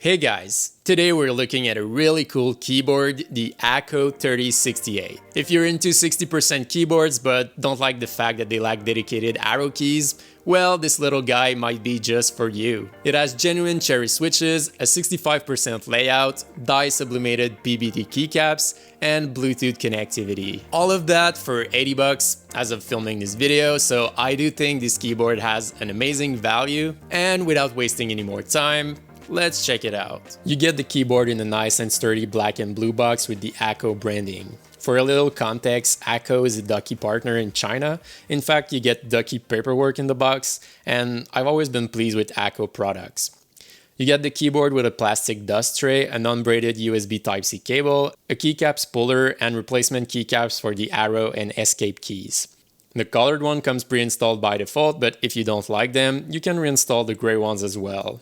Hey guys, today we're looking at a really cool keyboard, the ACO 3068. If you're into 60% keyboards but don't like the fact that they lack dedicated arrow keys, well, this little guy might be just for you. It has genuine cherry switches, a 65% layout, dye sublimated PBT keycaps, and Bluetooth connectivity. All of that for 80 bucks as of filming this video, so I do think this keyboard has an amazing value. And without wasting any more time, let's check it out. You get the keyboard in a nice and sturdy black and blue box with the ACO branding. For a little context, ACO is a Ducky partner in China. In fact, you get Ducky paperwork in the box, and I've always been pleased with ACO products. You get the keyboard with a plastic dust tray, an unbraided USB Type-C cable, a keycap spooler, and replacement keycaps for the arrow and escape keys. The colored one comes pre-installed by default, but if you don't like them, you can reinstall the gray ones as well.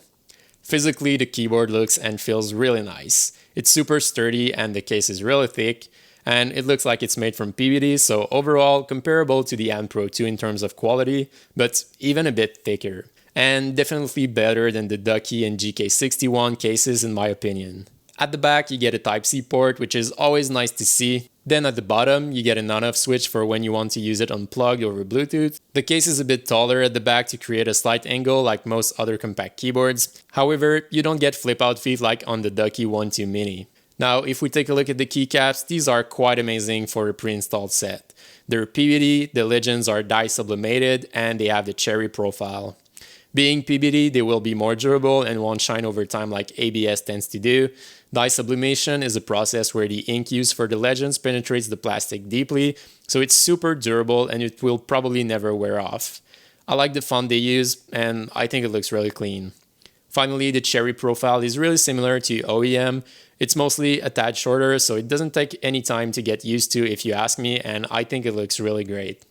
Physically, the keyboard looks and feels really nice. It's super sturdy and the case is really thick, and it looks like it's made from PVD, so overall comparable to the AND Pro 2 in terms of quality, but even a bit thicker. And definitely better than the Ducky and GK61 cases in my opinion. At the back you get a Type-C port, which is always nice to see. Then at the bottom, you get an on-off switch for when you want to use it unplugged over Bluetooth. The case is a bit taller at the back to create a slight angle like most other compact keyboards. However, you don't get flip-out feet like on the Ducky One 2 Mini. Now, if we take a look at the keycaps, these are quite amazing for a pre-installed set. They're PVD, the legends are dye sublimated, and they have the cherry profile. Being PVD, they will be more durable and won't shine over time like ABS tends to do. Dye sublimation is a process where the ink used for the legends penetrates the plastic deeply, so it's super durable and it will probably never wear off. I like the font they use, and I think it looks really clean. Finally, the cherry profile is really similar to OEM. It's mostly a tad shorter, so it doesn't take any time to get used to if you ask me, and I think it looks really great.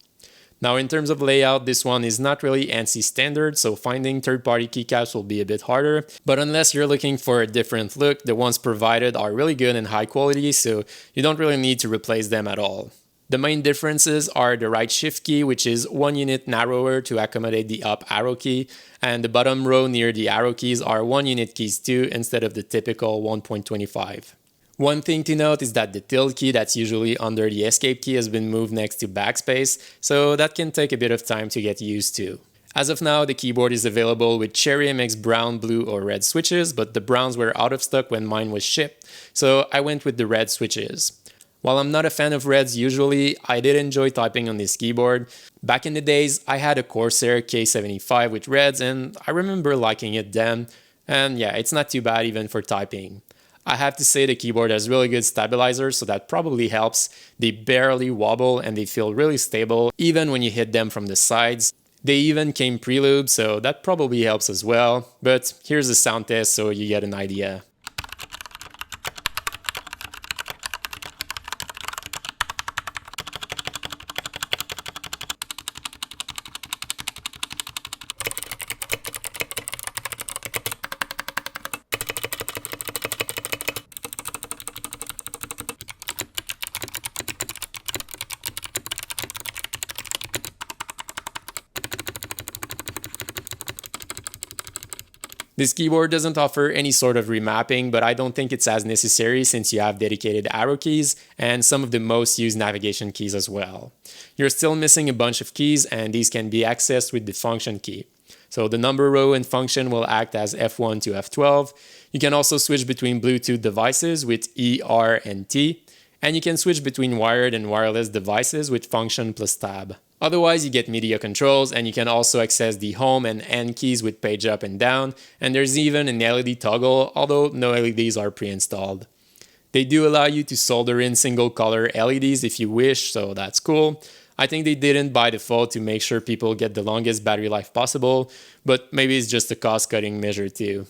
Now in terms of layout, this one is not really ANSI standard, so finding third-party keycaps will be a bit harder. But unless you're looking for a different look, the ones provided are really good and high quality, so you don't really need to replace them at all. The main differences are the right shift key, which is 1 unit narrower to accommodate the up arrow key, and the bottom row near the arrow keys are 1 unit keys too, instead of the typical 1.25. One thing to note is that the tilde key that's usually under the escape key has been moved next to backspace, so that can take a bit of time to get used to. As of now, the keyboard is available with Cherry MX brown, blue, or red switches, but the browns were out of stock when mine was shipped, so I went with the red switches. While I'm not a fan of reds usually, I did enjoy typing on this keyboard. Back in the days, I had a Corsair K75 with reds, and I remember liking it then, and yeah, it's not too bad even for typing. I have to say the keyboard has really good stabilizers, so that probably helps. They barely wobble and they feel really stable even when you hit them from the sides. They even came pre-lubed, so that probably helps as well. But here's a sound test so you get an idea. This keyboard doesn't offer any sort of remapping, but I don't think it's as necessary since you have dedicated arrow keys and some of the most used navigation keys as well. You're still missing a bunch of keys, and these can be accessed with the function key. So the number row and function will act as F1 to F12. You can also switch between Bluetooth devices with E, R, and T, and you can switch between wired and wireless devices with function plus tab. Otherwise, you get media controls, and you can also access the home and end keys with page up and down, and there's even an LED toggle, although no LEDs are pre-installed. They do allow you to solder in single color LEDs if you wish, so that's cool. I think they didn't by default to make sure people get the longest battery life possible, but maybe it's just a cost-cutting measure too.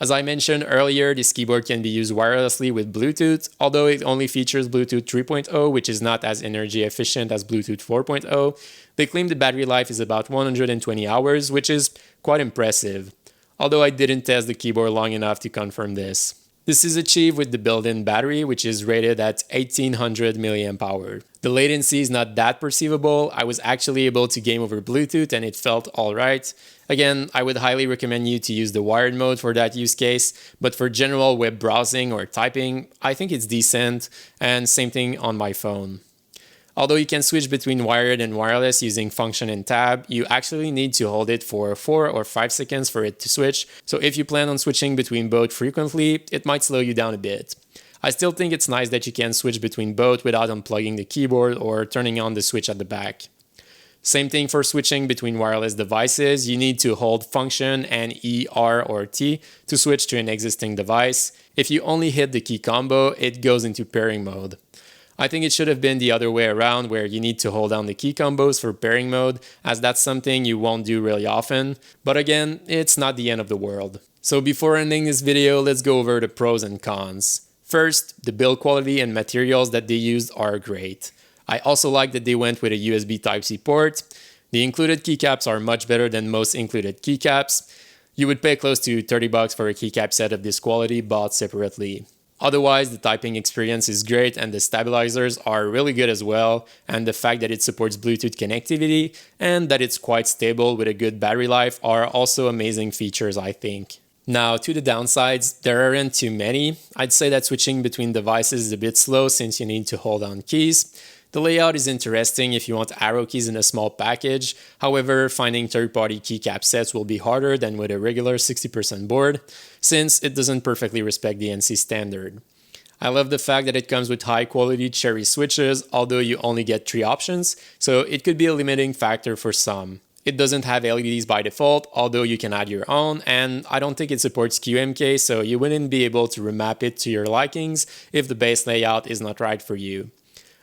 As I mentioned earlier, this keyboard can be used wirelessly with Bluetooth, although it only features Bluetooth 3.0, which is not as energy efficient as Bluetooth 4.0. They claim the battery life is about 120 hours, which is quite impressive, although I didn't test the keyboard long enough to confirm this. This is achieved with the built-in battery, which is rated at 1800 mAh. The latency is not that perceivable. I was actually able to game over Bluetooth and it felt alright. Again, I would highly recommend you to use the wired mode for that use case, but for general web browsing or typing, I think it's decent, and same thing on my phone. Although you can switch between wired and wireless using function and tab, you actually need to hold it for 4 or 5 seconds for it to switch, so if you plan on switching between both frequently, it might slow you down a bit. I still think it's nice that you can switch between both without unplugging the keyboard or turning on the switch at the back. Same thing for switching between wireless devices, you need to hold function and E, R, or T to switch to an existing device. If you only hit the key combo, it goes into pairing mode. I think it should have been the other way around where you need to hold down the key combos for pairing mode, as that's something you won't do really often, but again, it's not the end of the world. So before ending this video, let's go over the pros and cons. First, the build quality and materials that they used are great. I also like that they went with a USB Type-C port. The included keycaps are much better than most included keycaps. You would pay close to $30 for a keycap set of this quality bought separately. Otherwise, the typing experience is great and the stabilizers are really good as well, and the fact that it supports Bluetooth connectivity and that it's quite stable with a good battery life are also amazing features, I think. Now, to the downsides, there aren't too many. I'd say that switching between devices is a bit slow since you need to hold down keys. The layout is interesting if you want arrow keys in a small package. However, finding third-party keycap sets will be harder than with a regular 60% board, since it doesn't perfectly respect the ANSI standard. I love the fact that it comes with high-quality Cherry switches, although you only get 3 options, so it could be a limiting factor for some. It doesn't have LEDs by default, although you can add your own, and I don't think it supports QMK, so you wouldn't be able to remap it to your likings if the base layout is not right for you.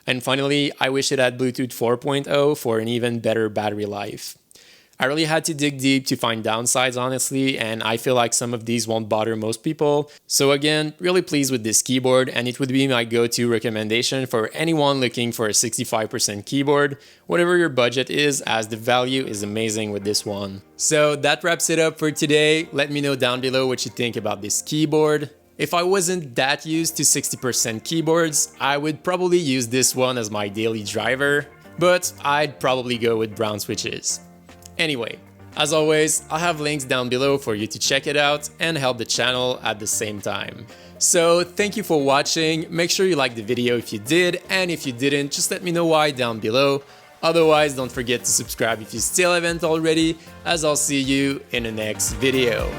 And finally, I wish it had Bluetooth 4.0 for an even better battery life. I really had to dig deep to find downsides, honestly, and I feel like some of these won't bother most people. So again, really pleased with this keyboard, and it would be my go-to recommendation for anyone looking for a 65% keyboard, whatever your budget is, as the value is amazing with this one. So that wraps it up for today. Let me know down below what you think about this keyboard. If I wasn't that used to 60% keyboards, I would probably use this one as my daily driver, but I'd probably go with brown switches. Anyway, as always, I'll have links down below for you to check it out and help the channel at the same time. So thank you for watching, make sure you like the video if you did, and if you didn't, just let me know why down below. Otherwise, don't forget to subscribe if you still haven't already, as I'll see you in the next video.